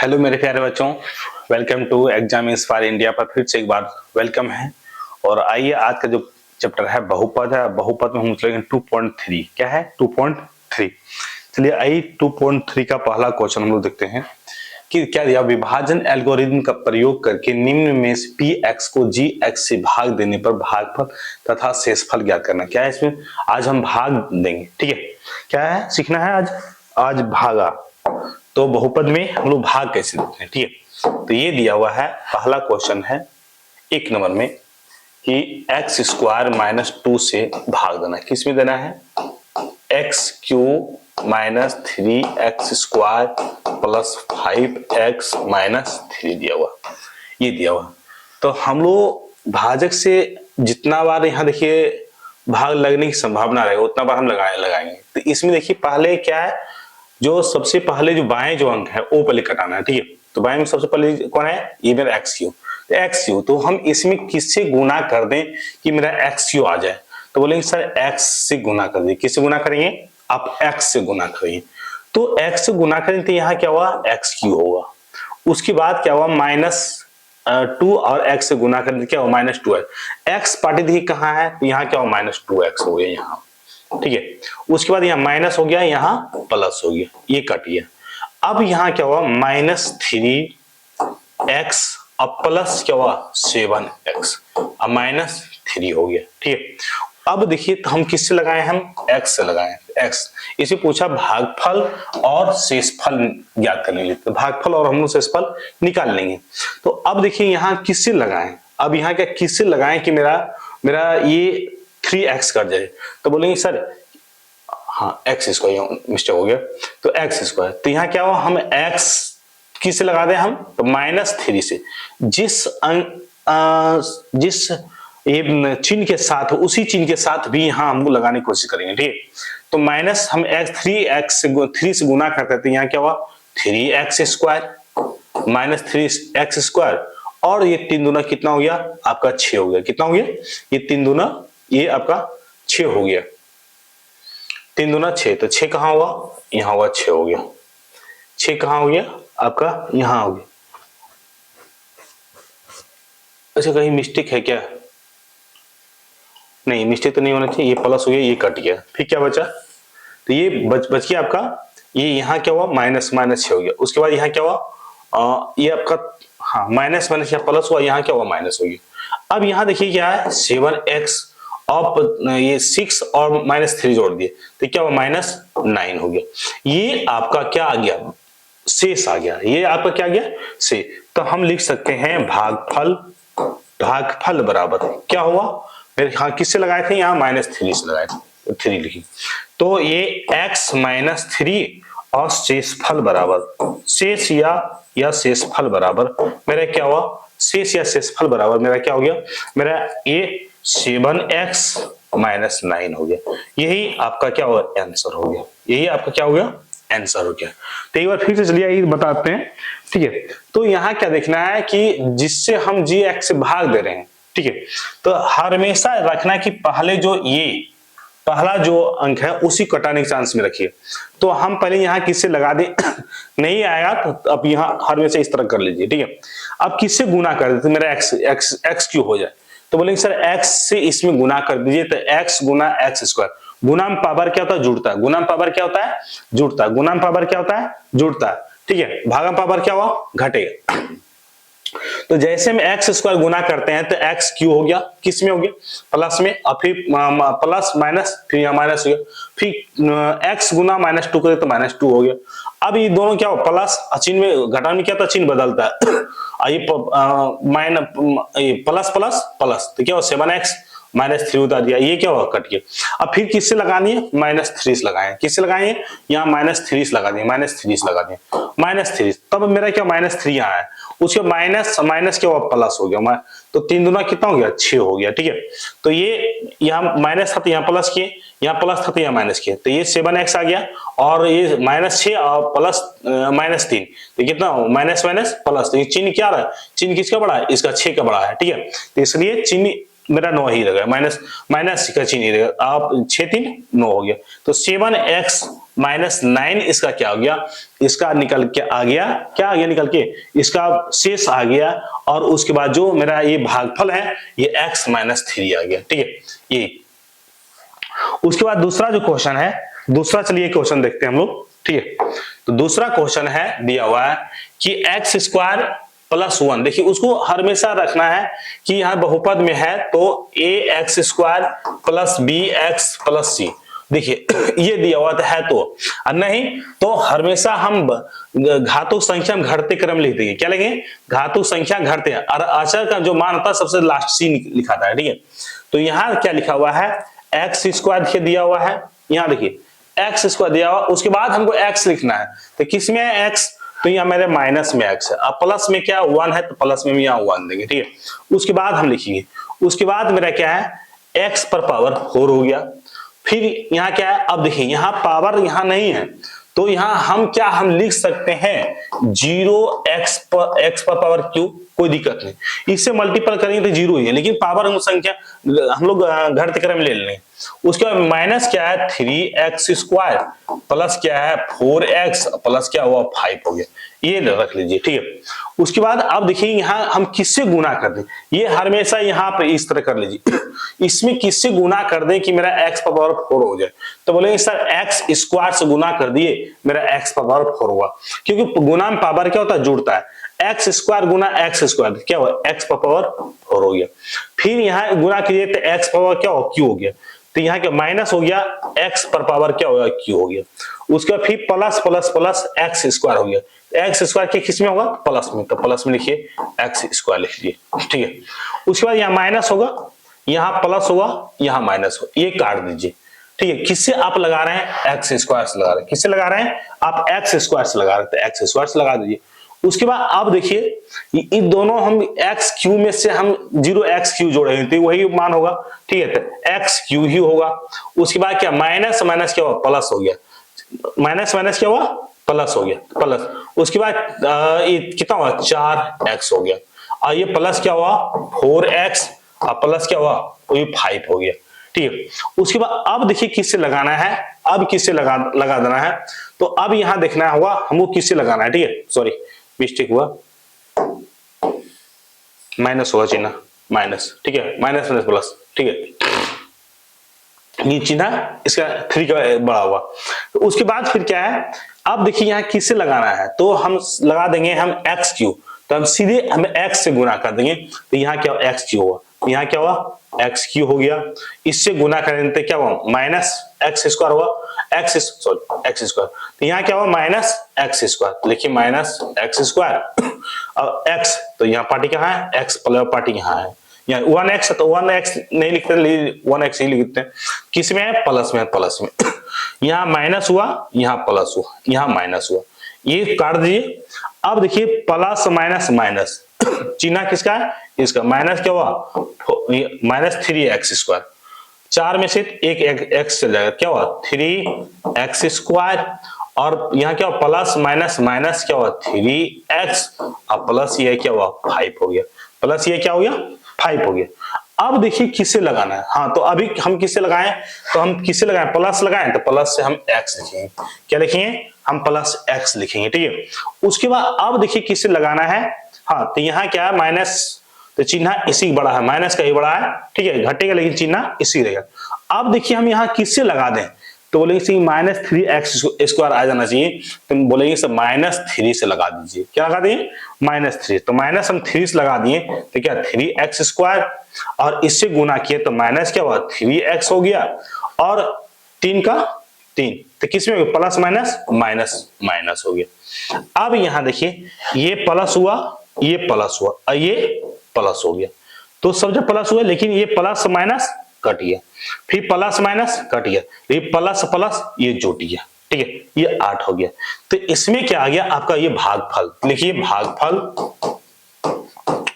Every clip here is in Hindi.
हेलो मेरे प्यारे बच्चों, welcome to Exam Inspire India पर फिर से एक बार वेलकम है। और आइए आज का जो चैप्टर है बहुपद है। बहुपद में हम चलेंगे 2.3। क्या है 2.3? चलिए आइए 2.3 का पहला क्वेश्चन हम लोग देखते हैं कि क्या दिया। विभाजन एल्गोरिथम का प्रयोग करके निम्न में से पी एक्स को जी एक्स से भाग देने पर भागफल तथा शेषफल ज्ञात करना। क्या है इसमें? आज हम भाग देंगे। ठीक है, क्या है सीखना है आज भागा। तो बहुपद में हम लोग भाग कैसे देते हैं। ठीक है, तो ये दिया हुआ है पहला क्वेश्चन है 1 नंबर में कि एक्स स्क्वायर माइनस 2 से भाग देना। किस में देना है? X cube minus 3x square plus 5x minus 3 दिया हुआ, ये दिया हुआ। तो हम लोग भाजक से जितना बार यहाँ देखिए भाग लगने की संभावना रहेगा उतना बार हम लगाएंगे। तो इसमें देखिए पहले क्या है, जो सबसे पहले जो बाएं जो अंक है वो पहले कटाना है। ठीक है, तो बाएं में सबसे पहले कौन है? ये मेरा एक्स क्यू। तो एक्स क्यू तो हम इसमें किससे गुना कर दें कि मेरा एक्स क्यू आ जाए? तो बोलेंगे सर एक्स से गुना कर दिए। किससे गुना करेंगे? आप एक्स से गुना करेंगे। तो एक्स से गुना करें तो यहाँ क्या हुआ? एक्स क्यू होगा। उसके बाद क्या हुआ? -2 और एक्स से गुना कर क्या हुआ? -2x। एक्स पार्टी देखिए कहाँ है, तो यहाँ क्या हुआ? -2x हो गया यहाँ। ठीक है, उसके बाद यहाँ माइनस हो गया, यहाँ प्लस हो गया, ये कट गया। अब यहाँ क्या हुआ? -3x अब प्लस क्या हुआ? 7x अब -3 हो गया। ठीक है, अब देखिए तो हम किससे लगाए? हम x से लगाए। x इसे पूछा भागफल और शेषफल ज्ञात करने के लिए, तो भागफल और हम लोग शेषफल निकाल लेंगे। तो अब देखिए यहाँ किससे लगाएं? अब यहाँ क्या किससे लगाएं कि मेरा ये 3x कर जाए? तो बोलेंगे सर हाँ एक्स स्क्वायर, मिस्टेक हो गया, तो एक्स स्क्वायर। तो यहाँ क्या हुआ? हम x किससे लगा दें? हम तो -3 से। जिस ये चिन्ह के साथ उसी चिन्ह के साथ भी यहाँ हम लगाने की कोशिश करेंगे। ठीक है, तो माइनस हम थ्री से गुना करते हैं, तो यहाँ क्या हुआ? 3x square minus 3x square, और ये 3 दूना कितना हो गया? आपका 6 हो गया। कितना हो गया? ये 3 दूना ये आपका 6 हो गया। 3 दूना 6, तो 6 कहाँ हुआ? यहाँ हुआ, 6 हो गया। 6 कहाँ हो गया? आपका यहाँ हो गया। अच्छा कहीं मिस्टेक है क्या? नहीं मिस्टेक तो नहीं होना चाहिए। ये प्लस हो गया, ये कट गया, फिर क्या बचा? तो ये बच गया आपका। ये यहाँ क्या हुआ? -6 हो गया। उसके बाद यहाँ क्या हुआ? ये आपका हाँ माइनस या प्लस हुआ, यहाँ क्या हुआ? माइनस हो गया। अब यहाँ देखिए क्या है? 7x और ये 6 और -3 जोड़ दिए, तो क्या हुआ? -9 हो गया। ये आपका क्या आ गया? शेष आ गया। ये आपका क्या आ गया? शेष। तो हम लिख सकते हैं भागफल बराबर क्या हुआ? फिर हाँ किससे लगाए थे? यहाँ -3 से लगाए थे, तो 3 लिखी। तो ये x -3 और शेषफल बराबर शेष या शेषफल बराबर मेरा क्या हुआ? शेष या शेषफल बराबर मेरा क्या हो गया? मेरा ये 7x -9 हो गया। यही आपका क्या हुआ? आंसर हो गया। यही आपका क्या हो गया? आंसर हो गया। तो एक बार फिर से चलिए ये बताते हैं। ठीक है, तो यहाँ क्या देखना है कि जिससे हम जी एक्स से भाग दे रहे हैं। ठीक है, तो हमेशा रखना कि पहले जो ये पहला जो अंक है उसी कटाने के चांस में रखिए। तो हम पहले यहाँ किससे लगा दें? नहीं आएगा तो अब यहाँ हमेशा इस तरह कर लीजिए। ठीक है, अब किससे गुना कर देते? मेरा एक्स क्यू हो जाए, तो बोलेंगे सर x से इसमें गुना कर दीजिए, तो x गुना एक्स स्क्वायर। गुना में पावर क्या होता है? जुड़ता है। गुना में पावर क्या होता है? जुड़ता है। गुना में पावर क्या होता है? जुड़ता है। ठीक है, भागा में पावर क्या हुआ? घटेगा। तो जैसे हम एक्स स्क्वायर गुना करते हैं तो एक्स क्यू हो गया, किस में हो गया? प्लस में, और फिर प्लस माइनस, फिर यहाँ माइनस हो गया, फिर एक्स गुना -2 करे तो -2 हो गया। अब ये दोनों क्या हो? प्लस चिन्ह में घटाने में क्या था? चिन्ह बदलता है। ये प्लस प्लस प्लस, तो क्या हो? 7x -3 उतार दिया, ये क्या हुआ? कट गया। अब फिर किससे लगानी है? -3 से लगाए। किससे लगाए? यहाँ -3 से लगा दिए, -3 से लगा दिए, -3। तब मेरा क्या? -3 यहाँ है, उसके माइनस क्या हुआ? प्लस हो गया। तो 3 दूना कितना हो गया? 6 हो गया। ठीक है, तो ये यहाँ माइनस था तो यहाँ प्लस किए, यहाँ प्लस था तो यहाँ माइनस किए, तो ये 7x आ गया, और ये -6 और प्लस -3, तो कितना हो? Minus plus. तो ये चिन्ह क्या रहा है? चिन्ह किसका बड़ा है? इसका 6 का बड़ा है। ठीक है, तो इसलिए चिन्ह मेरा 9 ही रहेगा, माइनस माइनस का चिन्ह नहीं रहेगा। आप 6 3 9 हो गया, तो 7x माइनस 9 इसका क्या हो गया, इसका निकल के आ गया, क्या आ गया निकल के, इसका शेष आ गया। और उसके बाद जो मेरा ये भागफल है ये x माइनस 3 आ गया, ठीक है। ये उसके बाद दूसरा जो क्वेश्चन है, दूसरा चलिए क्वेश्चन देखते हैं हम लोग, ठीक है। तो दूसरा क्वेश्चन है दिया हुआ है कि एक्स स्क्वायर प्लस 1, देखिए उसको हमेशा रखना है कि यहां बहुपद में है तो a x square plus b x plus c, देखिए ये दिया हुआ है तो, और नहीं तो हमेशा हम घातुक संख्या में घटते क्रम लिख देंगे, क्या लिखेंगे, घातुक संख्या घटते हैं, और अचर का जो मान होता है सबसे लास्ट सी लिखा था, ठीक है। तो यहाँ क्या लिखा हुआ है, एक्स स्क्वायर देखिए दिया हुआ है, यहाँ देखिए एक्स स्क्वायर दिया हुआ, उसके बाद हमको एक्स लिखना है, तो किसमें है एक्स, तो यहाँ मेरे माइनस में एक्स है, अब प्लस में क्या 1 है तो प्लस में यहाँ 1 देंगे, ठीक है। उसके बाद हम लिखेंगे, उसके बाद मेरा क्या है x पर पावर 4 हो गया। फिर यहाँ क्या है, अब देखिए यहाँ पावर यहाँ नहीं है तो यहाँ हम क्या हम लिख सकते हैं 0x पर पावर क्यू, कोई दिक्कत नहीं, इससे मल्टीपल करेंगे तो 0 ही है, लेकिन पावर हम संख्या हम लोग घटते क्रम ले लेंगे। उसके बाद माइनस क्या है 3x स्क्वायर प्लस क्या है 4x प्लस क्या हुआ 5 हो गया, ये रख लीजिए, ठीक है। उसके बाद अब देखिए यहाँ हम किससे गुना कर दें, ये हमेशा यहाँ पे इस तरह कर लीजिए, इसमें किससे गुना कर दें कि मेरा x पर पावर 4 हो जाए, तो बोलेंगे सर x स्क्वायर से गुना कर दिए मेरा x पर पावर 4 हुआ, क्योंकि गुना में पावर क्या होता है जुड़ता है, एक्स स्क्वायर गुना एक्स स्क्वायर क्या हुआ x पर पावर 4 हो गया। फिर यहाँ गुना कीजिए तो x पर पावर क्या हो q हो गया, तो यहाँ क्या माइनस हो गया x पर पावर क्या होगा q हो गया। उसके बाद फिर plus plus plus x square हो गया, एक्स स्क्वायर के किस में होगा प्लस में, तो प्लस में लिखिए एक्स स्क्वायर लिख लीजिए, ठीक है। उसके बाद यहाँ माइनस होगा, यहाँ प्लस होगा, यहाँ माइनस होगा, ये काट दीजिए, ठीक है। किससे आप लगा रहे हैं एक्स स्क्वायर से लगा रहे हैं, किससे लगा रहे हैं आप एक्स स्क्वायर से लगा रहे हैं, तो एक्स स्क्वायर से लगा दीजिए। उसके बाद आप देखिए इन दोनों हम एक्स क्यू में से हम 0x3 जोड़ेंगे तो वही मान होगा, ठीक है, तो x3 ही होगा। उसके बाद क्या माइनस माइनस क्या हुआ प्लस हो गया, माइनस माइनस क्या हुआ प्लस हो गया, प्लस। उसके बाद ये कितना हुआ 4x हो गया, और ये प्लस क्या हुआ 4x और प्लस क्या हुआ ये 5 हो गया, ठीक है। उसके बाद अब देखिए किससे लगाना है, अब किससे लगा देना है, तो अब यहां देखना होगा हमको किससे लगाना है, ठीक है, सॉरी मिस्टेक हुआ, माइनस होगा चिन्ह माइनस, ठीक है, माइनस माइनस प्लस, ठीक है, ये चिन्ह इसका 3 का बड़ा हुआ। तो उसके बाद फिर क्या है, अब देखिए यहाँ किससे लगाना है, तो हम लगा देंगे हम x3, तो हम सीधे हम x से गुना कर देंगे, तो यहाँ क्या x3 हुआ, यहाँ क्या हुआ x3 हो गया, इससे गुना करेंगे तो क्या हुआ माइनस x स्क्वायर हुआ, x स्क्वायर, तो यहाँ क्या हुआ माइनस x स्क्वायर, लिखिए माइनस x स्क्वायर, और x तो यहाँ पार्टी कहाँ है x प्लस पार्टी यहाँ है, यहाँ 1x है तो 1x नहीं लिखते 1x ही लिखते हैं, किस में है प्लस में, प्लस में यहाँ माइनस हुआ, यहाँ प्लस हुआ, यहाँ माइनस हुआ, ये काट दीजिए। अब देखिए प्लस माइनस माइनस चिन्ह किसका है, इसका माइनस क्या हुआ माइनस 3x स्क्वायर, 4 में से एक x चल जाएगा, क्या हुआ 3x स्क्वायर, और यहाँ क्या हुआ प्लस माइनस माइनस क्या हुआ 3x, और प्लस ये क्या हुआ 5 हो गया, प्लस ये क्या हो गया 5 हो गया। अब देखिए किससे लगाना है, हाँ तो अभी हम किससे लगाएं, तो हम किससे लगाएं प्लस लगाएं, तो प्लस से हम x लिखेंगे, क्या लिखेंगे हम प्लस x लिखेंगे, ठीक है। उसके बाद अब देखिए किससे लगाना है, हाँ तो यहाँ क्या है माइनस, तो चिन्ह इसी बड़ा है, माइनस का ही बड़ा है, ठीक है, घटेगा लेकिन चिन्ह इसी रहेगा। अब देखिए हम यहाँ किससे लगा दें, तो बोलेंगे माइनस 3x स्क्वायर आ जाना चाहिए, तो बोलेंगे सर माइनस 3 से लगा दीजिए, क्या लगा दिए माइनस 3, तो माइनस हम 3 से लगा दिए तो क्या 3x स्क्वायर, और इससे गुना किए तो माइनस क्या हुआ 3x हो गया, और 3 का 3, तो किसमें प्लस माइनस माइनस माइनस हो गया। अब यहाँ देखिए ये प्लस हुआ, ये प्लस हुआ, और ये प्लस हो गया, तो सब जब प्लस हुआ लेकिन ये प्लस माइनस कट गया, फिर प्लस माइनस कट गया, ये प्लस प्लस ये जुट गया, ठीक है, ये 8 हो गया। तो इसमें क्या आ गया आपका ये भागफल, लिखिए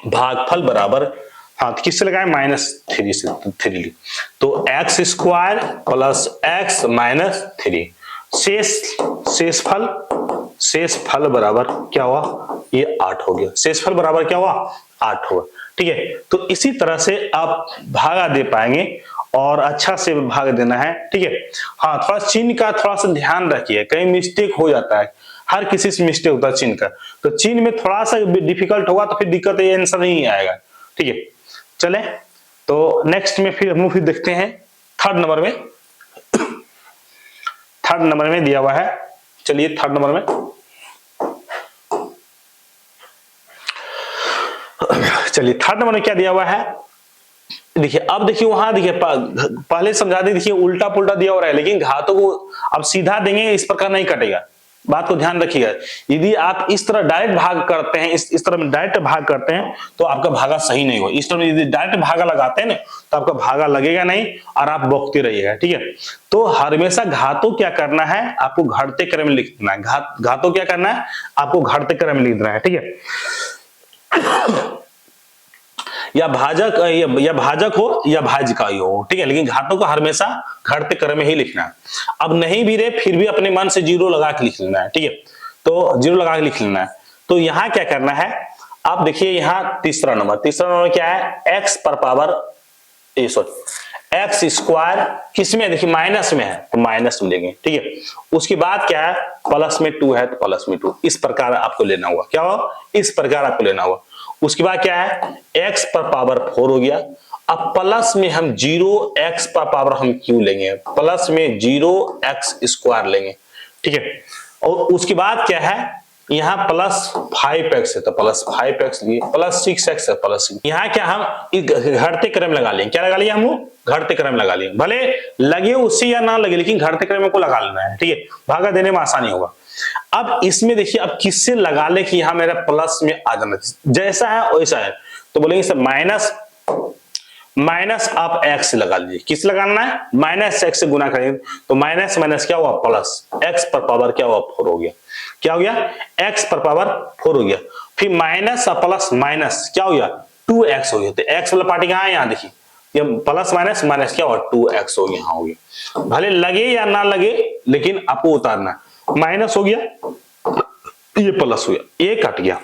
भागफल बराबर, हाँ तो किससे लगाए माइनस 3 से, 3 तो x square plus x minus 3, शेषफल शेषफल बराबर क्या हुआ, ये 8 हो गया। शेषफल बराबर क्या हुआ, 8 हुआ। ठीक है, तो इसी तरह से आप भागा दे पाएंगे और अच्छा से भाग देना है। ठीक है, हाँ थोड़ा चिन्ह का थोड़ा सा ध्यान रखिए, कहीं मिस्टेक हो जाता है, हर किसी से मिस्टेक होता है चिन्ह का, तो चिन्ह में थोड़ा सा डिफिकल्ट होगा तो फिर दिक्कत है, आंसर नहीं आएगा। ठीक है, चले तो नेक्स्ट में फिर हम लोग फिर देखते हैं थर्ड नंबर में। थर्ड नंबर में दिया हुआ है, चलिए थर्ड नंबर में चलिए थर्ड नंबर में क्या दिया हुआ है, देखिए अब देखिए वहां देखिए पहले समझा दी, देखिए उल्टा पुल्टा दिया हो रहा है, लेकिन घातों को अब सीधा देंगे इस प्रकार नहीं कटेगा, बात को ध्यान रखिएगा। यदि आप इस तरह डायरेक्ट भाग करते हैं, इस तरह में डायरेक्ट भाग करते हैं तो आपका भागा सही नहीं होगा। इस तरह यदि डायरेक्ट भागा लगाते हैं ना तो आपका भागा लगेगा नहीं और आप बौखते रहिएगा। ठीक है, तो हमेशा घातों क्या करना है, आपको घटते क्रम में लिखना है। घातों क्या करना है, आपको घटते क्रम में लिखना है। ठीक है, या भाजक हो या भाज्यिका हो। ठीक है, लेकिन घातों को हमेशा घटते क्रम में ही लिखना है। अब नहीं भी रहे फिर भी अपने मन से जीरो लगा के लिख लेना है। ठीक है, तो जीरो लगा के लिख लेना है। तो यहाँ क्या करना है, आप देखिए यहाँ तीसरा नंबर क्या है, एक्स पर पावर एक्स स्क्वायर किसमें, देखिए माइनस में है तो माइनस में लेंगे। ठीक है, उसके बाद क्या है, प्लस में 2 है तो प्लस में 2, इस प्रकार आपको लेना होगा। क्या हो, इस प्रकार आपको लेना होगा। उसके बाद क्या है, x पर पावर 4 हो गया। अब प्लस में हम 0x पर पावर हम क्यों लेंगे, प्लस में 0x स्क्वायर लेंगे। ठीक है, और उसके बाद क्या है, यहाँ प्लस 5x है तो प्लस 5x लिए, प्लस 6x है प्लस 6। यहाँ क्या हम घटते क्रम लगा लेंगे, क्या लगा लिया हम लोग, घटते क्रम लगा लिए, भले लगे उससे या ना लगे लेकिन घटते क्रम को लगा लेना है। ठीक है, भागा देने में आसानी होगा। अब इसमें देखिए अब किससे लगा ले कि यहां मेरा प्लस में आ जाना, जैसा है वैसा है, तो बोलेंगे सर माइनस आप एक्स लगा लीजिए। किस लगाना है, माइनस एक्स से गुना करेंगे तो माइनस माइनस क्या हुआ प्लस, एक्स पर पावर क्या हुआ 4 हो गया। क्या हो गया, एक्स पर पावर 4 हो गया। फिर माइनस और प्लस माइनस क्या हो गया 2x हो गया। तो एक्स वाला पार्टी कहां है, यहाँ देखिए ये प्लस माइनस माइनस क्या हुआ 2x हो गया, हो गया। भले लगे या ना लगे लेकिन आपको उतारना है। माइनस हो गया, ये प्लस हो गया, ये कट गया।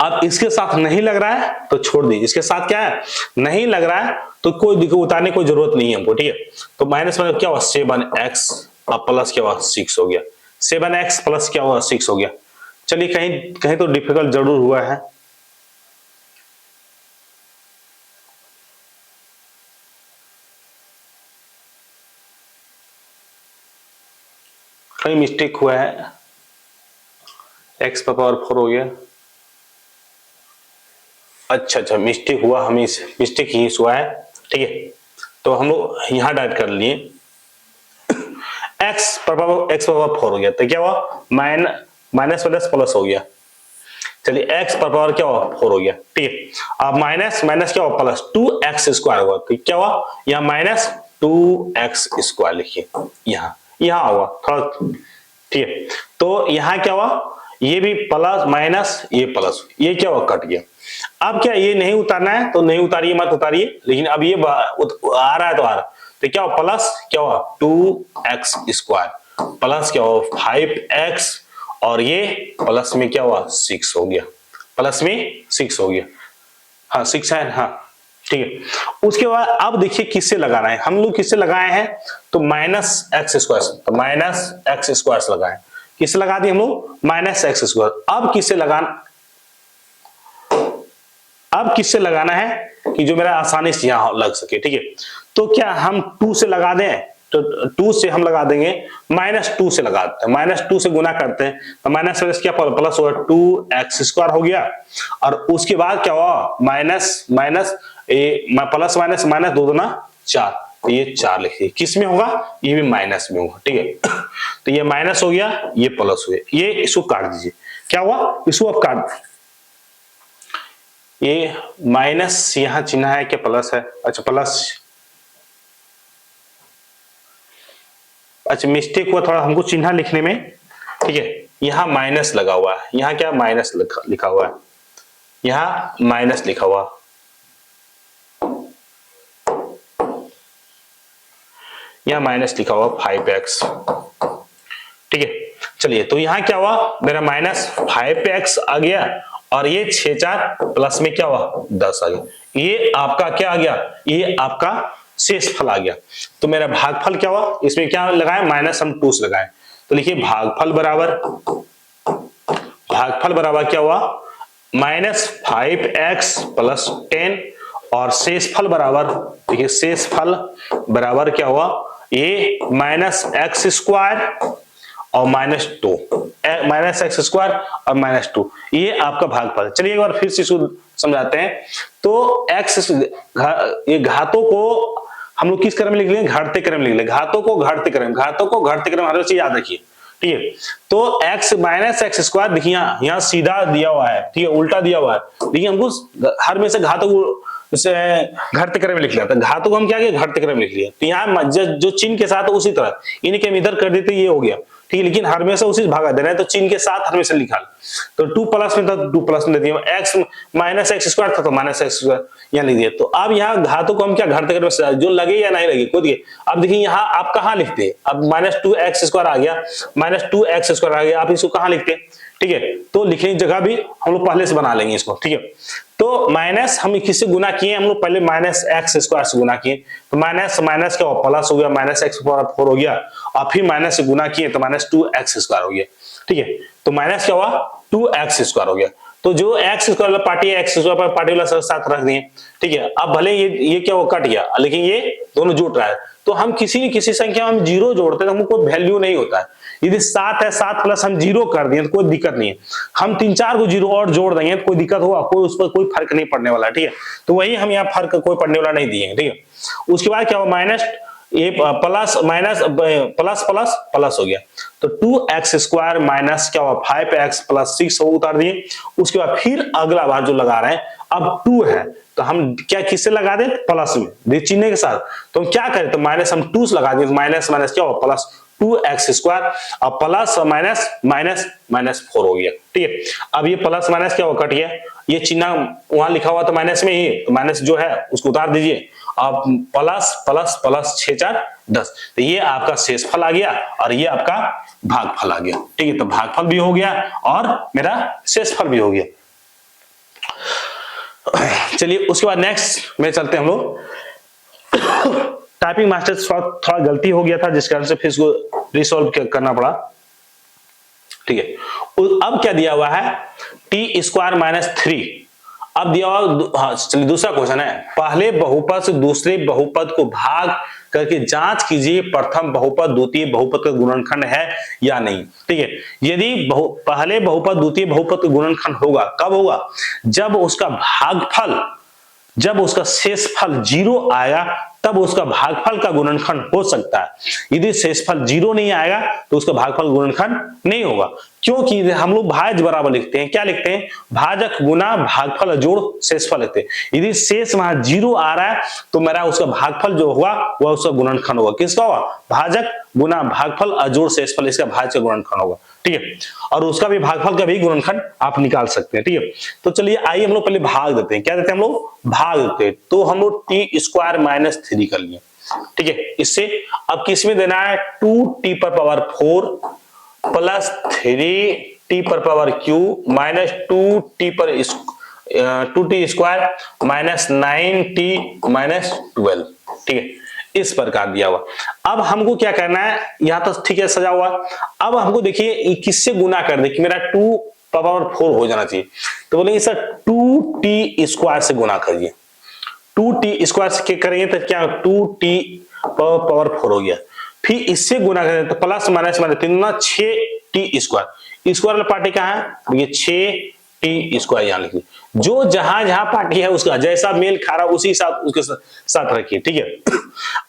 अब इसके साथ नहीं लग रहा है तो छोड़ दीजिए, इसके साथ क्या है नहीं लग रहा है तो कोई दिक्कत उतारने की कोई जरूरत नहीं है हमको। ठीक है, तो माइनस में क्या हुआ 7x और प्लस क्या हुआ 6 हो गया, 7x प्लस क्या हुआ 6 हो गया। चलिए कहीं कहीं तो डिफिकल्ट जरूर हुआ है, कहीं मिस्टेक हुआ है, x पर पावर 4 हो गया। अच्छा मिस्टेक हुआ, हमें मिस्टेक ही हुआ है। ठीक है, तो हम लोग यहां डाइट कर लिए x पर पावर 4 हो गया, तो क्या हुआ माइनस प्लस प्लस हो गया। चलिए x पर पावर क्या हुआ 4 हो गया। ठीक है, अब माइनस माइनस क्या हुआ प्लस 2x स्क्वायर हुआ, तो क्या हुआ यहाँ माइनस 2x स्क्वायर लिखिए, यहाँ हुआ थोड़ा। ठीक है, तो यहाँ क्या हुआ, ये भी प्लस माइनस ये प्लस, ये क्या हुआ कट गया। अब क्या ये नहीं उतारना है तो नहीं उतारिए, मत उतारिए, लेकिन अब ये आ रहा है तो आ रहा, तो क्या हुआ प्लस क्या हुआ 2x स्क्वायर प्लस क्या हुआ 5x और ये प्लस में क्या हुआ 6 हो गया, प्लस में 6 हो गया। हाँ 6 है, हाँ ठीक है। उसके बाद अब देखिए किससे लगाना है, हम लोग किससे लगाए हैं तो माइनस एक्स स्क्वायर, तो माइनस एक्स स्क्वायर से लगाए, किससे लगा दिए हम लोग माइनस एक्स स्क्वायर। अब किससे लगाना, अब किससे लगाना है कि जो मेरा आसानी से यहां लग सके। ठीक है, तो क्या हम 2 से लगा दें, तो 2 से हम लगा देंगे, -2 से लगाते हैं, -2 से गुना करते हैं तो माइनस क्या प्लस होगा 2x स्क्वायर हो गया। और उसके बाद क्या हुआ minus minus plus minus minus 2 दूना 4, तो ये 4 लिखिए, किस में होगा ये भी माइनस में होगा। ठीक है, तो ये माइनस हो गया ये प्लस हो गया, ये इसको काट दीजिए, क्या हुआ इसको अब काट, ये माइनस यहां चिन्ह है क्या प्लस है, अच्छा प्लस, अच्छा मिस्टेक हुआ थोड़ा हमको चिन्ह लिखने में। ठीक है, यहां माइनस लगा हुआ है, यहां क्या माइनस लिखा हुआ है, यहां माइनस लिखा हुआ, यहां माइनस लिखा हुआ 5x। ठीक है, चलिए तो यहाँ क्या हुआ, मेरा -5x आ गया और ये 6 4 प्लस में क्या हुआ 10 आ गया। ये आपका क्या आ गया, ये आपका शेषफल आ गया। तो मेरा भागफल क्या हुआ, इसमें क्या लगाए माइनस हम 2 से लगाए, तो लिखिए भागफल बराबर क्या हुआ -5x प्लस 10 और शेषफल बराबर, देखिए शेषफल बराबर क्या हुआ, ये -x स्क्वायर और -2, -x स्क्वायर और -2, ये आपका भागफल। चलिए एक बार फिर से इसको समझाते हैं। तो x ये घातों को हम लोग किस क्रम में लिख लेंगे, घाटते क्रम में लिख लेंगे, घातों को घाटते क्रम हर चीज याद रखिए, ठीक है। तो x -x स्क्वायर देखिए यहाँ सीधा दिया हुआ है, ठीक है, उल्टा दिया हुआ है, देखिए हमको हर में से घातों को घटते क्रम में लिख लिया था, घातों को हम क्या किया घटते क्रम में लिख लिया। तो यहाँ जो चिन्ह के साथ उसी तरह इन्हें हम इधर कर देते, ये हो गया, ठीक है, लेकिन हमेशा उसी भागा देना है, तो चिन्ह के साथ हमेशा लिखा। तो 2 प्लस में था 2 प्लस में दे दिया, x -x स्क्वायर था तो -x स्क्वायर यहाँ लिख दिया। तो अब यहाँ घातों को हम क्या घटते क्रम में जो लगे या नहीं लगे को दिए। अब देखिए यहाँ आप कहाँ लिखते हैं, अब -2x स्क्वायर आ गया, -2x स्क्वायर आ गया, आप इसको कहाँ लिखते हैं, ठीक है। तो लिखने की जगह भी हम लोग पहले से बना लेंगे इसको, ठीक है। तो माइनस हम किससे गुना किए, हम लोग पहले -x स्क्वायर से गुना किए, तो माइनस क्या हुआ प्लस हो गया, -x⁴ हो गया, और फिर माइनस से गुना किए तो -2x स्क्वायर हो गया, ठीक है। तो माइनस क्या हुआ 2x स्क्वायर हो गया। तो जो x स्क्वायर वाला पार्टी है x स्क्वायर पर पार्टी वाला साथ रख दिए, ठीक है। अब भले ये क्या वो कट गया, लेकिन ये दोनों जुड़ रहा है। तो हम किसी न किसी संख्या में हम 0 जोड़ते हैं तो हमको वैल्यू नहीं होता है। यदि 7 है, 7 प्लस हम 0 कर दिए तो कोई दिक्कत नहीं है। हम 3-4 को 0 और जोड़ देंगे तो कोई दिक्कत होगा, कोई उस पर कोई फर्क नहीं पड़ने वाला, ठीक है। तो वही हम यहाँ फर्क कोई पड़ने वाला नहीं दिए, ठीक है। उसके बाद क्या हुआ माइनस ये plus minus plus plus plus हो गया, तो 2x स्क्वायर माइनस क्या हुआ 5x प्लस 6 उतार दिए। उसके बाद फिर अगला बार जो लगा रहे हैं, अब 2 है तो हम क्या किससे लगा दें प्लस में चिन्ह के साथ। तो हम क्या करें, तो माइनस हम 2 से लगा दें, माइनस माइनस क्या हुआ प्लस 2x स्क्वायर और प्लस माइनस माइनस -4 हो गया, ठीक है। अब ये प्लस माइनस क्या हुआ कट गया, ये चिन्ह वहां लिखा हुआ तो माइनस में ही, तो माइनस जो है उसको उतार दीजिए, अब प्लस प्लस प्लस 6 4 10, तो ये आपका शेषफल आ गया और ये आपका भागफल आ गया, ठीक है। तो भागफल भी हो गया और मेरा शेषफल भी हो गया। चलिए उसके बाद नेक्स्ट में चलते हैं हम लोग। टाइपिंग मास्टर थोड़ा गलती हो गया था जिस कारण से फिर इसको रिसॉल्व करना पड़ा, ठीक है। अब क्या दिया हुआ है t स्क्वायर -3, अब दिया हुआ हाँ चलिए दूसरा क्वेश्चन है, पहले बहुपद से दूसरे बहुपद को भाग करके जांच कीजिए प्रथम बहुपद द्वितीय बहुपद का गुणनखंड है या नहीं, ठीक है। यदि पहले बहुपद द्वितीय बहुपद का गुणनखंड होगा, कब होगा, जब उसका भागफल, जब उसका शेषफल 0 आएगा तब उसका भागफल का गुणनखंड हो सकता है। यदि शेषफल 0 नहीं आएगा तो उसका भागफल गुणनखंड नहीं होगा, क्योंकि हम लोग भाज्य बराबर लिखते हैं, क्या लिखते हैं भाजक गुना भागफल जोड़ शेषफल लिखते हैं। यदि शेष वहां 0 आ रहा है तो मेरा उसका भागफल जो होगा वह उसका गुणनखंड होगा, किसका होगा भाजक गुना भागफल अजोड़ शेषफल, इसका भाज्य गुणनखंड होगा, ठीक है। और उसका भी भागफल का भी गुणनखंड आप निकाल सकते हैं, ठीक है। तो चलिए आइए हम लोग पहले भाग देते हैं, क्या देते हैं हम लोग भाग देते हैं। तो हम लोग t स्क्वायर -3 कर लिए, ठीक है। इससे अब किसमें देना है 2t⁴ plus 3t⁻³ minus 2t square minus 9t-12, ठीक है। इस प्रकार दिया हुआ। अब हमको क्या करना है, यहां तो ठीक है सजा हुआ। अब हमको देखिए किससे गुना कर दे कि मेरा 2⁴ हो जाना चाहिए, तो बोलेंगे सर 2t स्क्वायर से गुना करिए। 2t स्क्वायर से करेंगे तो क्या 2t⁴ हो गया, फिर इससे गुना करें तो plus minus minus 6t square, square वाला पार्टी कहाँ है ये 6t स्क्वायर यहाँ लिखिए। जो जहां जहां पार्टी है उसका जैसा मेल खा रहा उसी साथ उसके साथ रखिए, ठीक है।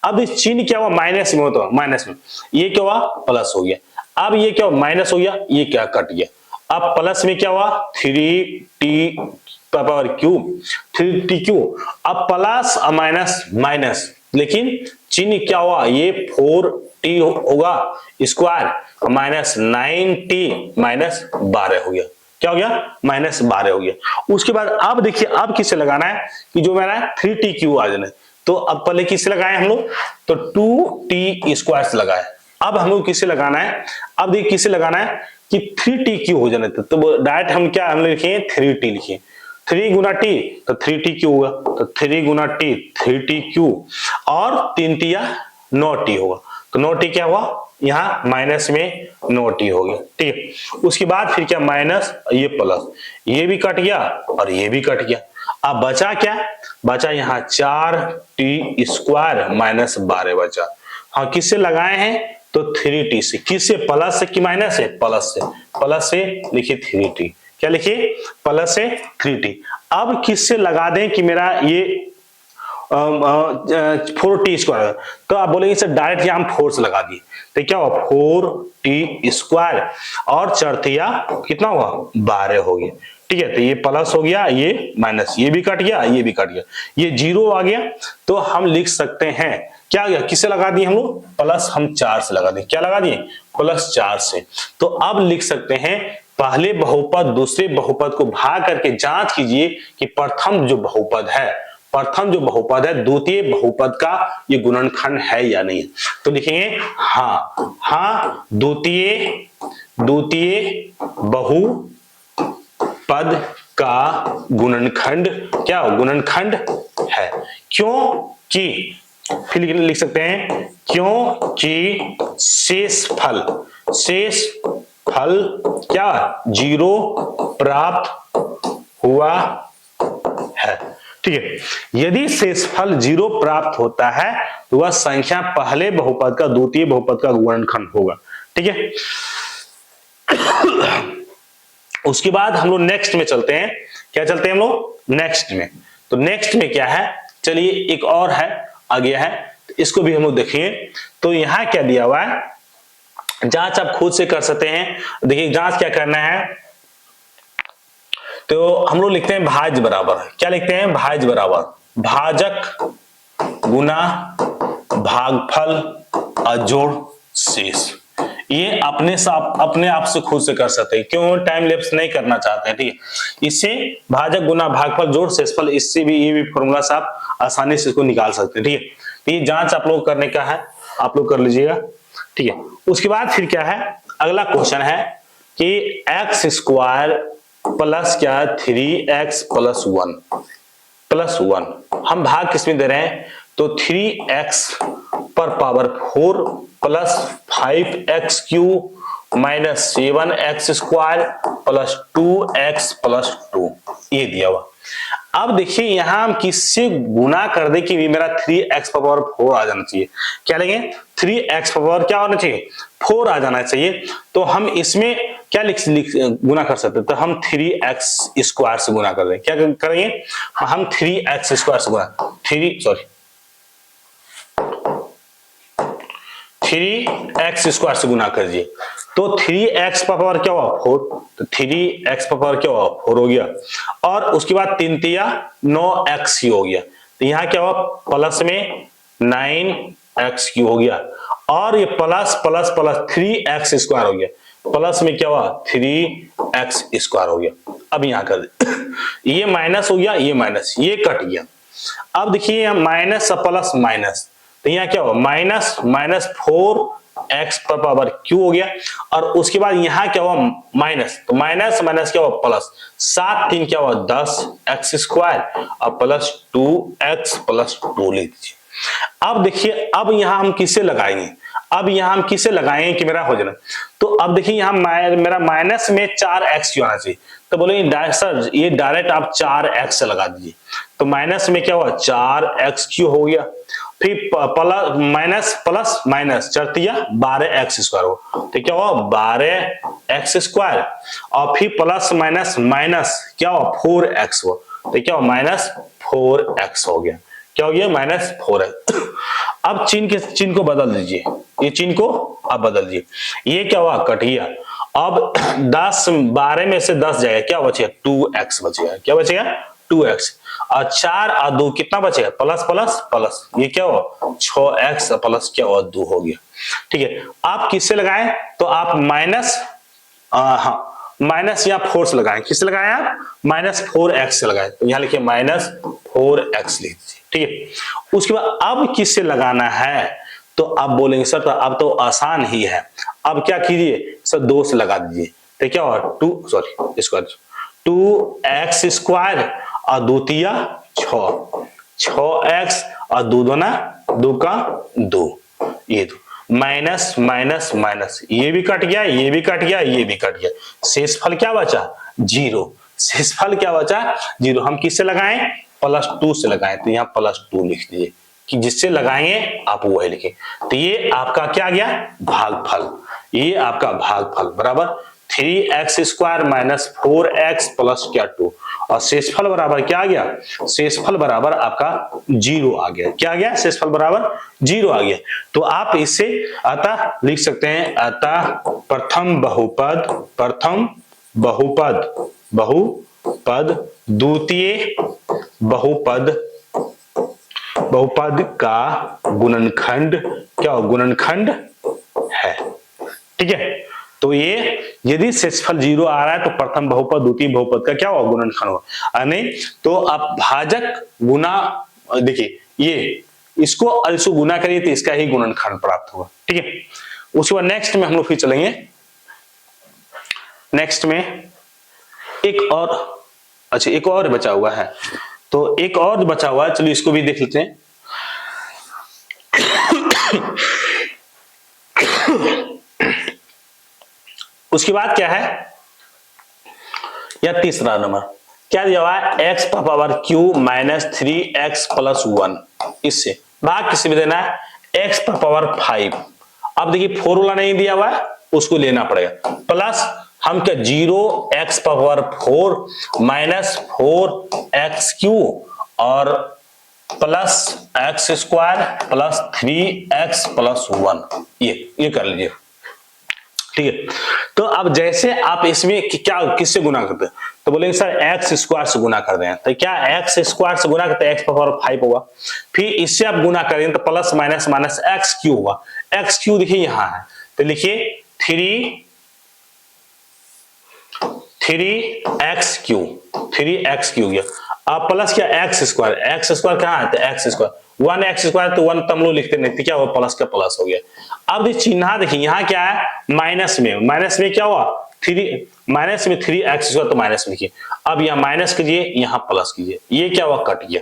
अब इस चिन्ह क्या हुआ माइनस में, होता माइनस में ये क्या हुआ प्लस हो गया, अब ये क्या हुआ माइनस हो गया, ये क्या कट गया। अब प्लस में क्या हुआ 3t⁻³ 3t3, अब प्लस माइनस माइनस, लेकिन चिन्ह क्या हुआ ये 4t होगा स्क्वायर माइनस 9t-12 हो गया, क्या हो गया -12 हो गया। उसके बाद अब देखिए अब किससे लगाना है कि जो मेरा 3t³ आ जाना है, तो अब पहले किससे लगाए हम लोग तो 2t स्क्वायर से लगाए, अब हमको किसे लगाना है, अब देखिए किसे लगाना है कि 3t क्यू हो जाने, तो डायरेक्ट हम क्या हम लिखे 3t लिखे, 3 गुना टी तो 3t क्यू होगा, तो 3 गुना टी 3t क्यू, और 3 टिया 9t होगा, तो 9t क्या हुआ, यहाँ माइनस में 9t हो गया, ठीक है। उसके बाद फिर क्या माइनस, ये प्लस, ये भी कट गया और ये भी कट गया। अब बचा क्या, बचा यहाँ 4t स्क्वायर माइनस 12 बचा। हाँ किससे लगाए हैं, तो 3t से, किससे, प्लस से कि माइनस से, प्लस से, प्लस से लिखिए 3t, क्या लिखिए, प्लस से 3t। अब किससे लगा दें कि मेरा ये 4t स्क्वायर, तो आप बोलेंगे सर डायरेक्ट हम 4 से लगा दिए, तो क्या हुआ 4t स्क्वायर और चरतिया कितना हुआ 12 हो गया, ठीक है। तो ये प्लस हो गया, ये माइनस, ये भी कट गया, ये भी कट गया, ये 0 आ गया। तो हम लिख सकते हैं क्या गया, किसे लगा दिए हम लोग, प्लस हम 4 से लगा दिए, क्या लगा दिए, प्लस 4 से। तो अब लिख सकते हैं पहले बहुपद दूसरे बहुपद को भाग करके जांच कीजिए कि प्रथम जो बहुपद है, प्रथम जो बहुपद है द्वितीय बहुपद का ये गुणनखंड है या नहीं। तो लिखेंगे हाँ, हाँ द्वितीय बहुपद का गुणनखंड क्या, गुणनखंड है, क्योंकि फिर लिख सकते हैं क्योंकि शेषफल क्या 0 प्राप्त हुआ है, ठीक है। यदि शेषफल 0 प्राप्त होता है तो वह संख्या पहले बहुपद का द्वितीय बहुपद का गुणनखंड होगा, ठीक है। उसके बाद हम लोग नेक्स्ट में चलते हैं, क्या चलते हैं हम लोग नेक्स्ट में। तो नेक्स्ट में क्या है, चलिए एक और है आ गया है, तो इसको भी हम लोग देखेंगे। तो यहां क्या दिया हुआ है, जांच आप खुद से कर सकते हैं। देखिए जांच क्या करना है, तो हम लोग लिखते हैं भाज्य बराबर, क्या लिखते हैं, भाज्य बराबर भाजक गुना भागफल अजोड़ शेष। ये अपने आप से खुद से कर सकते हैं, क्यों टाइम लैप्स नहीं करना चाहते हैं, ठीक है। इससे भाजक गुना भागफल जोड़ शेषफल, इससे भी ये भी फॉर्मूला से आप आसानी से इसको निकाल सकते हैं, ठीक है। तो ये जांच आप लोग करने का है, आप लोग कर लीजिएगा, ठीक है। उसके बाद फिर क्या है, अगला क्वेश्चन है कि एक्स स्क्वायर प्लस क्या 3x प्लस 1 हम भाग किसमें दे रहे हैं, तो 3x पर power 4 plus 5x Q minus 7x square plus 2x plus 2 ये दिया हुआ। अब देखिए यहां हम किससे गुना कर दे कि मेरा 3x पावर 4 आ जाना चाहिए, क्या लेंगे 3x पावर क्या होना चाहिए 4 आ जाना चाहिए। तो हम इसमें क्या गुना कर सकते हैं, तो हम 3x स्क्वायर से गुना कर दें, क्या करेंगे हम 3x स्क्वायर से गुना 3x स्क्वायर से गुना कर दिए, तो 3x का पावर क्या हुआ 4, तो 3x का पावर क्या हुआ 4 हो गया, और उसके बाद 3 तिया 9x ही हो गया, तो यहाँ क्या हुआ प्लस में 9x क्यू हो गया, और ये plus plus plus 3x square हो गया, प्लस में क्या हुआ 3x स्क्वायर हो गया। अब यहाँ कर दे ये माइनस हो गया, ये माइनस, ये कट गया। अब देखिए माइनस प्लस माइनस, तो यहाँ क्या हुआ माइनस माइनस 4x पर पावर q हो गया, और उसके बाद यहाँ क्या हुआ माइनस, तो माइनस माइनस क्या हुआ प्लस, 7 3 क्या हुआ 10x स्क्वायर और प्लस 2x प्लस 2 ले दीजिए। अब देखिए अब यहाँ हम किसे लगाएंगे, अब यहाँ हम किसे लगाएंगे कि मेरा हो जाना, तो अब देखिए यहाँ मेरा माइनस में 4x क्यों आना चाहिए, तो बोले सर ये डायरेक्ट आप 4x से लगा दीजिए, तो माइनस में क्या हुआ 4x क्यू हो गया, फिर प्लस माइनस प्लस माइनस चरतिया 12x स्क्वायर हो, तो क्या हुआ 12x स्क्वायर, और फिर प्लस माइनस माइनस क्या हुआ 4x हुआ, तो क्या हुआ माइनस 4x हो गया, क्या हो गया माइनस 4x। अब चिन्ह को बदल दीजिए, ये चिन्ह को अब बदल दीजिए, ये क्या हुआ कट गया, अब 12 में से 10 जाएगा, क्या बचेगा 2x बचेगा, क्या बचेगा 2x, और 4 और 2 कितना बचेगा प्लस प्लस प्लस, ये क्या हुआ 6x प्लस क्या हुआ 2 हो गया, ठीक है। आप किससे लगाएं, तो आप माइनस माइनस या 4 से लगाएं, किससे लगाएं आप माइनस 4x से लगाएं, तो यहाँ लिखिए माइनस 4x लिख दीजिए, ठीक है। उसके बाद अब किससे लगाना है, तो आप बोलेंगे सर तो अब तो आसान ही है, अब क्या कीजिए सर 2 से लगा दीजिए, तो क्या होगा 2x² और 2 तिया 6, 6x और 2 दूना 2 का 2, ये 2 माइनस माइनस माइनस, ये भी कट गया, ये भी कट गया, ये भी कट गया, शेषफल क्या बचा 0, शेषफल क्या बचा 0। हम किससे लगाएं +2 से लगाएं, तो यहाँ +2 लिख दीजिए कि जिससे लगाएंगे आप वही लिखें। तो ये आपका क्या गया भागफल, ये आपका भागफल बराबर 3x² - 4x प्लस क्या 2, और शेषफल बराबर क्या आ गया, शेषफल बराबर आपका 0 आ गया। क्या आ गया, शेषफल बराबर 0 आ गया। तो आप इससे अतः लिख सकते हैं, अतः प्रथम बहुपद द्वितीय बहुपद का गुणनखंड क्या हो, गुणनखंड है। ठीक है, तो ये यदि शेषफल 0 आ रहा है तो प्रथम बहुपद द्वितीय बहुपद का क्या होगा, गुणनखंड होगा। नहीं तो आप भाजक गुना, देखिए ये इसको गुना करिए तो इसका ही गुणनखंड प्राप्त होगा। ठीक है, उसके बाद नेक्स्ट में हम लोग फिर चलेंगे, नेक्स्ट में एक और बचा हुआ है, तो एक और बचा हुआ है, चलिए इसको भी देख लेते हैं। उसके बाद क्या है, या तीसरा नंबर क्या दिया हुआ है, x पर power q minus 3x plus 1, इससे भाग किससे भी देना है, x पर पावर 5। अब देखिए फॉर्मूला नहीं दिया हुआ है, उसको लेना पड़ेगा, प्लस हम क्या 0x पर पावर 4 माइनस 4x³ और plus x² plus 3x plus 1, ये कर लीजिए। ठीक है, तो अब जैसे आप इसमें क्या किससे गुना करते हैं, तो बोलेंगे सर x² से गुना कर दें, तो क्या x² से गुना करते हैं x पावर 5 होगा, फिर इससे आप गुना करें तो प्लस माइनस माइनस x³ होगा, x³ देखिए यहां है, तो लिखिए 3x³ गया, अब प्लस क्या x² कहां है, तो x², 1x² तो 1 तम लोग लिखते नहीं, तो क्या हुआ प्लस का प्लस हो गया। अब चिन्ह देखिए यहाँ क्या है, माइनस में क्या हुआ 3, माइनस में 3x², तो माइनस लिखिए, अब यहाँ माइनस कीजिए, यहाँ प्लस कीजिए, ये क्या हुआ कट गया।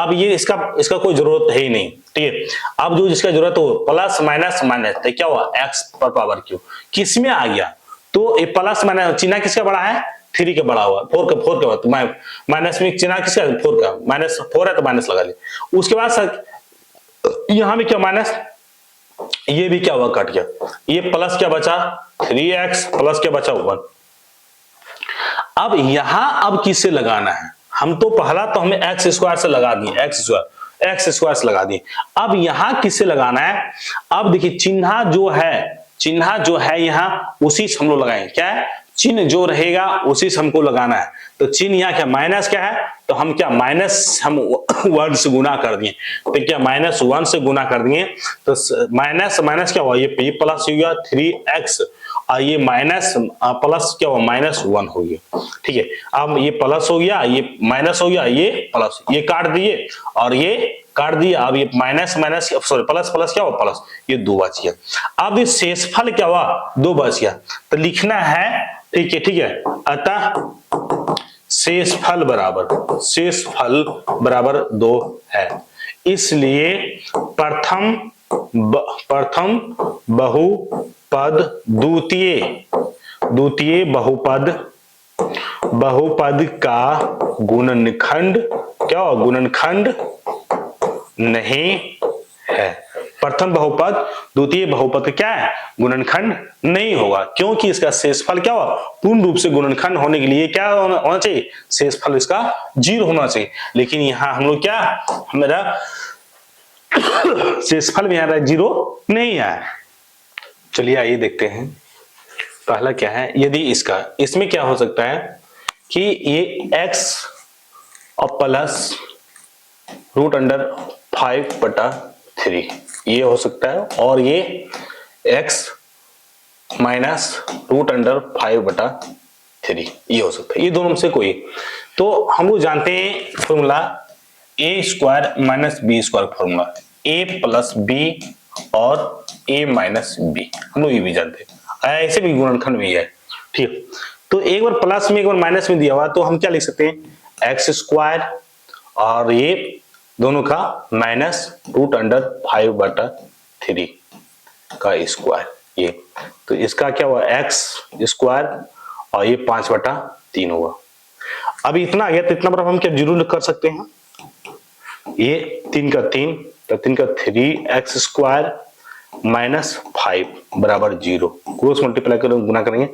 अब ये इसका कोई जरूरत है ही नहीं। ठीक है, अब जो जिसका जरूरत हो प्लस माइनस माइनस, तो क्या हुआ x पर पावर q किस में आ गया, तो ये प्लस माइनस चिन्ह किसका बड़ा है, 3 का बड़ा हुआ, 4 का तो माइनस में चिन्ह किसका 4 का, माइनस 4 है तो माइनस लगा लिया। उसके बाद यहां भी क्या माइनस, ये भी क्या हुआ कट गया, ये प्लस क्या बचा 3x प्लस क्या बचा 1। अब यहां अब किससे लगाना है, हम तो पहला तो हमें x² से लगा दिए, x² से लगा दिए, अब यहां किससे लगाना है, अब देखिए चिन्ह जो है यहाँ उसी से हम लोग लगाएंगे, क्या है चिन्ह जो रहेगा उसी से हमको लगाना है। तो चिन्ह यहाँ क्या माइनस क्या है, तो हम क्या माइनस हम 1 से गुना कर दिए, तो क्या -1 से गुना कर दिए, तो माइनस माइनस क्या हुआ, ये प्लस हो गया 3x और ये माइनस प्लस क्या हुआ -1 हो गया। ठीक है, अब ये प्लस हो गया, ये माइनस हो गया, ये प्लस, ये काट दिए और ये काट दिया, अब ये minus minus sorry plus plus क्या हुआ प्लस, ये 2 बच गया। अब ये शेषफल क्या हुआ 2 बच गया, तो लिखना है, ठीक है, अतः शेषफल बराबर 2 है, इसलिए प्रथम बहुपद द्वितीय बहुपद का गुणनखंड क्या हो, गुणनखंड नहीं है। प्रथम बहुपद द्वितीय बहुपद क्या है, गुणनखंड नहीं होगा, क्योंकि इसका शेषफल क्या हुआ, पूर्ण रूप से गुणनखंड होने के लिए क्या होना चाहिए, शेषफल इसका 0 होना चाहिए। लेकिन यहाँ हम लोग क्या, हमारा शेषफल में यहाँ 0 नहीं है। चलिए आइए देखते हैं, पहला क्या है, यदि इसमें क्या हो सकता है कि ये x और प्लस √5/3 ये हो सकता है, और ये x माइनस √5/3 ये हो सकता है, ये दोनों में से कोई। तो हम लोग जानते हैं formula a² - b² formula, a + b और a माइनस बी, हम लोग ये भी जानते हैं, ऐसे भी गुणनखंड में है। ठीक है, तो एक बार प्लस में एक बार माइनस में दिया हुआ तो हम क्या लिख सकते हैं, एक्स स्क्वायर और ये दोनों का माइनस रूट अंडर 5/3 का स्क्वायर, ये तो इसका क्या हुआ एक्स स्क्वायर और ये 5/3 हुआ। अब इतना आ गया तो इतना बराबर हम क्या जरूर कर सकते हैं, ये 3 का 3 तो 3 का 3x स्क्वायर माइनस 5 बराबर 0, क्रॉस मल्टीप्लाई करेंगे गुना करेंगे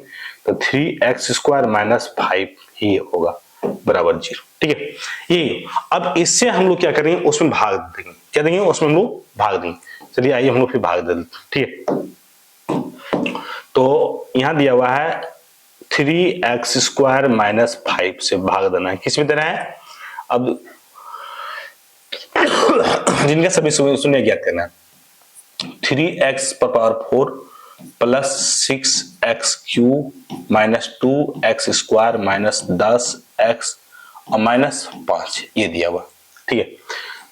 तो 3x स्क्वायर माइनस 5 ही होगा बराबर 0। ठीक है, ये अब इससे हम लोग क्या करेंगे, उसमें भाग देंगे, क्या देंगे उसमें हम लोग भाग देंगे। चलिए आइए हम लोग फिर भाग देते, ठीक है। तो यहां दिया हुआ है 3x स्क्वायर माइनस 5 से भाग देना है, किस में देना है, अब जिनका सभी शून्य ज्ञात करना है, 3x पर power 4 plus 6x cube minus 2x square minus 10x और माइनस 5 ये दिया हुआ। ठीक है,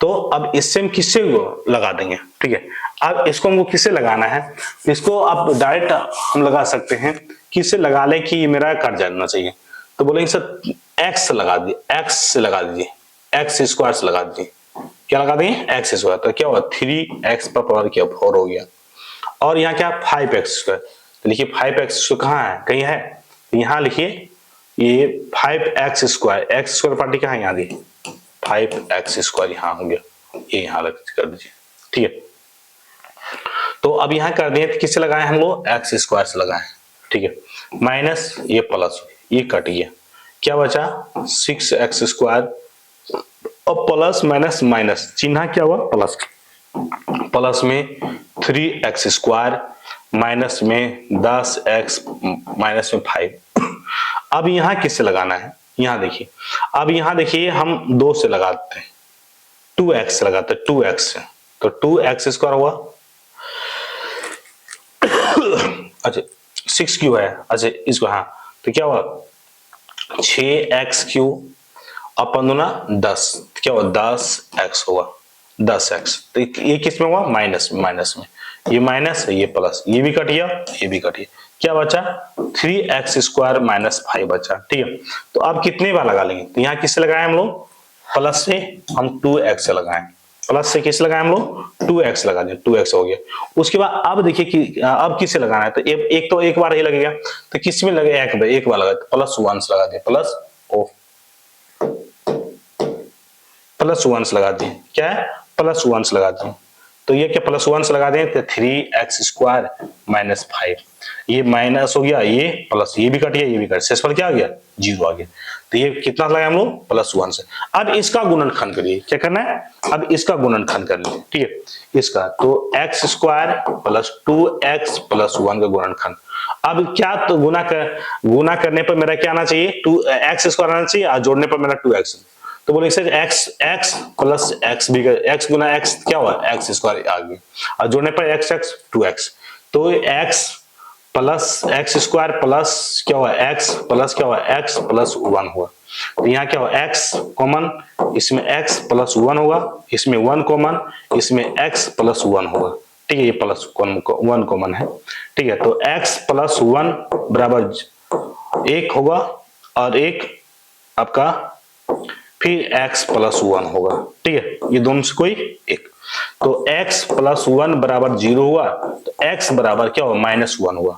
तो अब इससे हम किससे लगा देंगे, ठीक है, अब इसको हमको किससे लगाना है, इसको आप डायरेक्ट हम लगा सकते हैं, किससे लगा ले कि मेरा कट जाना चाहिए, तो बोलेंगे सर x से लगा दीजिए, x से लगा दीजिए, x स्क्वायर से लगा दीजिए, क्या लगा देंगे x स्क्वायर, तो क्या हुआ 3x पर पावर क्या 4 हो गया, और यहाँ क्या 5x स्क्वायर, तो लिखिए 5x स्क्वायर कहाँ है, कहीं है, तो यहाँ लिखिए ये 5x square, x square party कहाँ है, यहाँ देखिए 5x स्क्वायर यहाँ हो गया, ये यहाँ कर दीजिए। ठीक है, तो अब यहाँ कर दिए, किससे लगाए हम लोग, x स्क्वायर से लगाए। ठीक है, माइनस ये प्लस ये कट गया, क्या बचा 6x स्क्वायर और प्लस माइनस माइनस चिन्ह क्या हुआ प्लस, प्लस में 3x स्क्वायर माइनस में 10x माइनस में 5। अब यहां किससे लगाना है, यहां देखिए, अब यहां देखिए हम 2 से लगाते हैं, 2x से लगाते हैं, 2x से, तो 2x स्क्वायर हुआ, अच्छा 6 क्यों है, अच्छा इसको, हाँ तो क्या हुआ 6x क्यूब अपन दो ना 10, क्या हुआ 10x होगा, 10x, तो ये किस में हुआ माइनस में, ये माइनस है ये प्लस, ये भी कट गया ये भी कट गया, क्या बचा 3x स्क्वायर माइनस 5 बचा। ठीक है, तो अब कितने बार लगा लेंगे, तो यहाँ किससे लगाए हम लोग, प्लस से हम 2x से लगाए, प्लस से किससे लगाए हम लोग 2x लगा दें, 2x हो गया। उसके बाद अब देखिए कि अब किससे लगाना है, तो एक तो एक बार ही लगेगा, तो किस में लगे एक बार लगा, प्लस 1 से लगा दिया, प्लस 1 से लगा दिए, क्या है प्लस 1 से लगा दिए, तो ये क्या प्लस 1 से लगा दें तो 3x स्क्वायर माइनस 5, ये माइनस हो गया, ये प्लस, ये भी कट गया ये भी कट, शेषफल क्या आ गया 0 आ गया, तो ये कितना लगाया हम लोग प्लस 1 से। अब इसका गुणनखंड करिए, क्या करना है, अब इसका गुणनखंड कर लीजिए, ठीक है, इसका तो x square plus 2x plus 1 का गुणनखंड। अब क्या, तो गुना करने पर मेरा क्या आना चाहिए 2x स्क्वायर आना चाहिए, और जोड़ने पर मेरा 2x, तो बोले सर x प्लस x भी x गुना x क्या हुआ x स्क्वायर आ गया, और जोड़ने पर x 2x, तो x plus x square plus क्या हुआ x प्लस क्या हुआ x प्लस 1 हुआ, तो यहाँ क्या हुआ x कॉमन, इसमें x प्लस 1 होगा, इसमें 1 कॉमन, इसमें x प्लस 1 होगा। ठीक है, ये प्लस 1 कॉमन है। ठीक है, तो x प्लस 1 बराबर 1 होगा, और एक आपका फिर x प्लस 1 होगा। ठीक है, ये दोनों से कोई एक, तो x प्लस 1 बराबर 0 हुआ, तो x बराबर क्या हुआ -1 हुआ।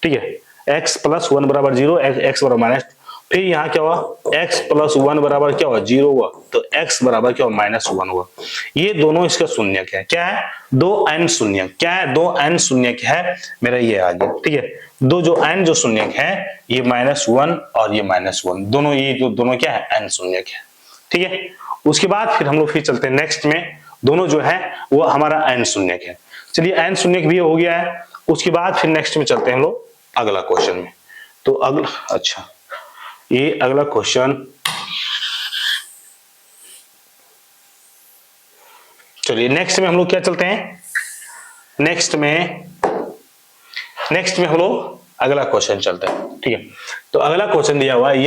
ठीक है, x प्लस 1 बराबर 0, x बराबर माइनस, फिर यहाँ क्या हुआ x प्लस 1 बराबर क्या हुआ 0 हुआ, तो x बराबर क्या हुआ -1 हुआ। ये दोनों इसका शून्यक है, क्या है 2n शून्यक, क्या है 2n शून्यक है मेरा, ये आ गया। ठीक है, दो जो n जो शून्यक है ये -1 और ये -1, दोनों ये जो दोनों क्या है n शून्यक है। ठीक है, उसके बाद फिर हम लोग फिर चलते हैं नेक्स्ट में, दोनों जो है वो हमारा n शून्यक है। चलिए n शून्यक भी हो गया है, उसके बाद फिर नेक्स्ट में चलते हैं हम लोग अगला क्वेश्चन में। तो अगला, अच्छा ये अगला क्वेश्चन, चलिए नेक्स्ट में हम लोग क्या चलते हैं, नेक्स्ट में हम लोग अगला क्वेश्चन चलते हैं। ठीक है, तो अगला क्वेश्चन दिया हुआ है,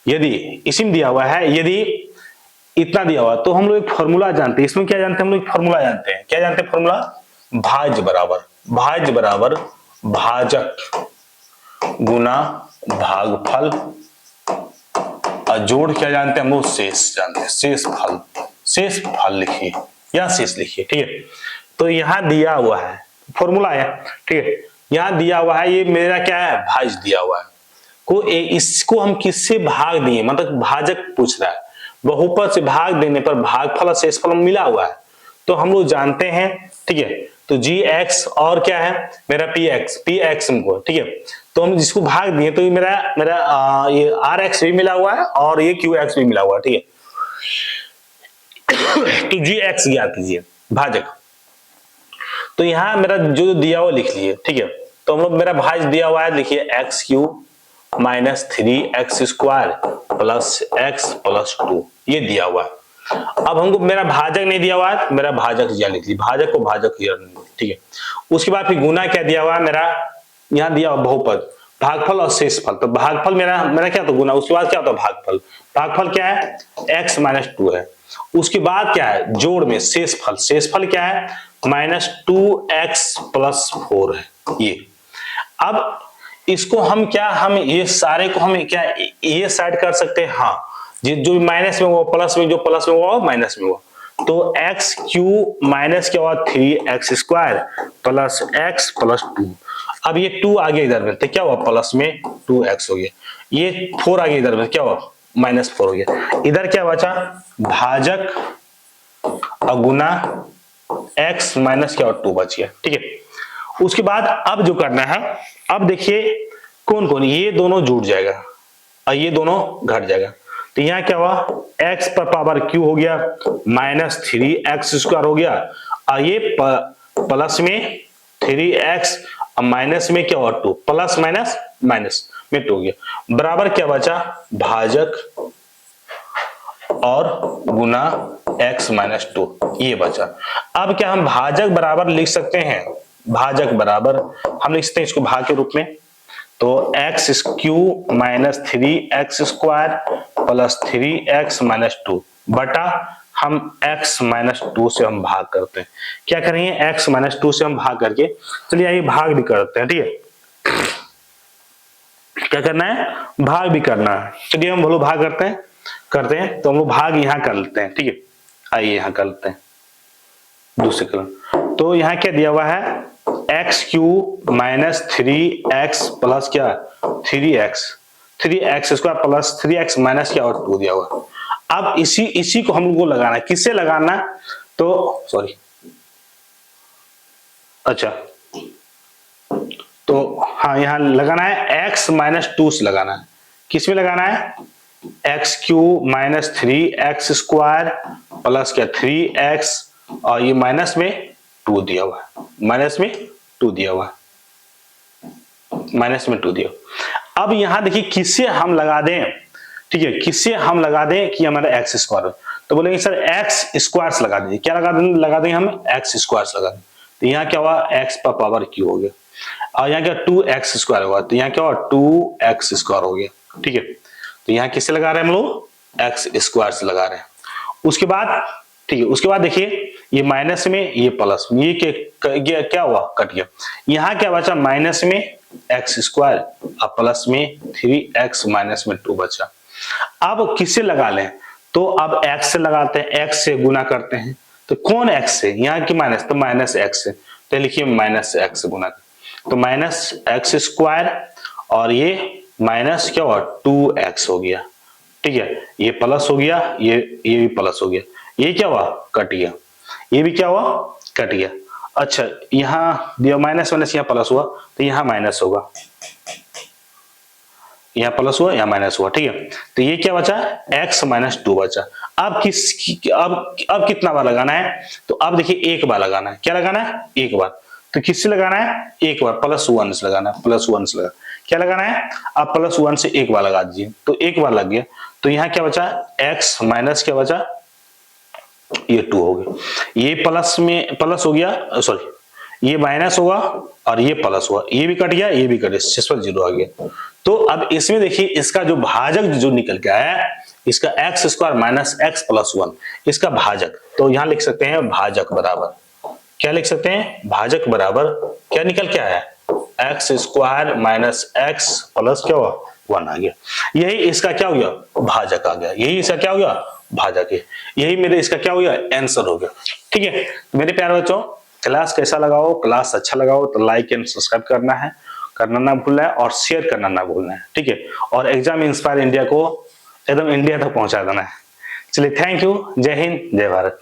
यदि इसमें दिया हुआ है, यदि इतना दिया हुआ, तो हम लोग एक फॉर्मूला जानते हैं, इसमें क्या जानते हैं हम लोग, फॉर्मूला जानते हैं, क्या जानते हैं फॉर्मूला, भाज्य बराबर भाजक गुना भागफल और जोड़ क्या जानते हैं हम लोग, शेष जानते हैं, शेष फल लिखिए या शेष लिखिए, ठीक है। तो यहां दिया हुआ है फॉर्मूला है, ठीक है, यहां दिया हुआ है, ये मेरा क्या है, भाज्य दिया हुआ है, इसको हम किससे भाग दिए, मतलब भाजक पूछ रहा है, बहुपद से भाग देने पर भागफल और शेषफल मिला हुआ है, तो हम लोग जानते हैं, ठीक है। तो gx और क्या है मेरा px हमको, ठीक है, तो हम जिसको भाग दिए तो ये मेरा ये rx भी मिला हुआ है और ये qx भी मिला हुआ है, ठीक है। तो gx ज्ञात कीजिए भाजक, तो यहां मेरा जो दिया हुआ लिख लिए, ठीक है। तो हम लोग मेरा भाज्य दिया हुआ है, लिखिए x cube minus 3x square plus x plus 2, ये दिया हुआ है। अब हमको मेरा भाजक नहीं दिया हुआ है, मेरा भाजक यहां लिख ली, भाजक को भाजक ठीक है। उसके बाद फिर गुना क्या दिया हुआ है मेरा, यहां दिया हुआ बहुपद भागफल और शेषफल, तो भागफल मेरा क्या, तो गुना, उसके बाद क्या होता है भागफल क्या है x माइनस 2 है, उसके बाद क्या है जोड़ में शेषफल क्या है -2x प्लस 4 है ये। अब इसको हम ये सारे को हम क्या ये साइड कर सकते हैं, हाँ, जो माइनस में वो प्लस में, जो प्लस में वो माइनस में वो, तो एक्स क्यू माइनस क्या हुआ 3x square plus x plus 2, अब ये 2 आगे इधर में तो क्या हुआ प्लस में 2x हो गया, ये 4 आगे इधर में क्या हुआ -4 हो गया, इधर क्या बचा भाजक गुना x माइनस क्या हुआ 2 बच गया, ठीक है। उसके बाद अब जो करना है, अब देखिए कौन कौन, ये दोनों जुड़ जाएगा और ये दोनों घट जाएगा, तो यहाँ क्या हुआ x पर पावर q हो गया -3x स्क्वायर हो गया, और ये प्लस में 3x और माइनस में क्या हुआ 2, प्लस माइनस माइनस में 2 हो गया, बराबर क्या बचा भाजक और गुना x माइनस 2, ये बचा। अब क्या हम भाजक बराबर लिख सकते हैं, भाजक बराबर हम लिख सकते हैं इसको भाग के रूप में, तो x Q minus 3x square plus 3x minus 2 बटा हम x माइनस 2 से हम भाग करते हैं, क्या करेंगे x माइनस 2 से हम भाग करके, चलिए ये भाग भी करते हैं, ठीक है, क्या करना है भाग भी करना है, चलिए हम बोलो भाग करते हैं, तो हम लोग भाग यहाँ कर लेते हैं, ठीक है, आइए यहाँ कर लेते हैं दूसरे कलम, तो यहाँ क्या दिया हुआ है x Q minus 3x plus क्या 3x square plus 3x minus क्या और 2 दिया हुआ। अब इसी को हम लोग को लगाना है, किससे लगाना है, तो सॉरी, अच्छा, तो हाँ यहाँ लगाना है x माइनस 2 से लगाना है, किस में लगाना है x Q minus 3x square plus क्या 3x और ये माइनस में 2 दिया हुआ है, माइनस में 2 दिया। अब यहां देखिए किससे हम लगा दें, ठीक है, किससे हम लगा दें कि हमारा एक्स स्क्वायर, तो बोलेंगे सर एक्स स्क्वायर से लगा दीजिए, क्या लगा देंगे हम एक्स स्क्वायर से लगा दें, तो यहाँ क्या हुआ एक्स पर पावर क्यू हो गया, और यहाँ क्या 2x स्क्वायर हुआ, तो यहाँ क्या हुआ 2x स्क्वायर हो गया, ठीक है। तो यहाँ किससे लगा रहे हैं हम लोग एक्स स्क्वायर से लगा रहे हैं। उसके बाद ठीक है, उसके बाद देखिए ये माइनस में ये प्लस में, ये क्या हुआ कट गया, यहाँ क्या बचा माइनस में एक्स स्क्वायर और प्लस में 3x माइनस में 2 बचा। अब किससे लगा लें, तो अब x से लगाते हैं, x से गुना करते हैं, तो कौन x से, यहाँ की माइनस, तो माइनस x से, तो लिखिए माइनस x से गुना, तो माइनस एक्स स्क्वायर और ये माइनस क्या हुआ 2x हो गया, ठीक है, ये प्लस हो गया, ये भी प्लस हो गया, ये क्या हुआ कट गया, ये भी क्या हुआ कट गया। अच्छा यहाँ दिया माइनस माइनस यहाँ प्लस हुआ, तो यहाँ माइनस होगा, यहाँ प्लस हुआ यहाँ माइनस हुआ, ठीक है, तो ये क्या बचा x माइनस 2 बचा। अब अब कितना बार लगाना है, तो अब देखिए एक बार लगाना है, क्या लगाना है एक बार, तो किससे लगाना है एक बार +1 से लगाना है, +1 से लगा, क्या लगाना है आप +1 से एक बार लगा दीजिए, तो एक बार लग गया, तो यहाँ क्या बचा x माइनस क्या बचा ये 2 हो गया, ये प्लस में प्लस हो गया, सॉरी ये माइनस होगा और ये प्लस हुआ, ये भी कट गया ये भी कट गया, 0 आ गया। तो अब इसमें देखिए इसका जो भाजक जो निकल के आया है, इसका x square minus x plus 1 इसका भाजक, तो यहां लिख सकते हैं भाजक बराबर क्या लिख सकते हैं, भाजक बराबर क्या निकल के आया, x square minus x plus क्या हुआ 1 आ गया। यही इसका क्या हो गया, भाजक आ गया। यही इसका क्या हो गया, भाजक है। यही मेरे इसका क्या हो गया, आंसर हो गया। ठीक है मेरे प्यारे बच्चों, क्लास कैसा लगा हो, क्लास अच्छा लगा हो तो लाइक एंड सब्सक्राइब करना ना भूलना है और शेयर करना ना भूलना है। ठीक है, और एग्जाम इंस्पायर इंडिया को एकदम इंडिया तक पहुंचा देना है। चलिए थैंक यू, जय हिंद जय भारत।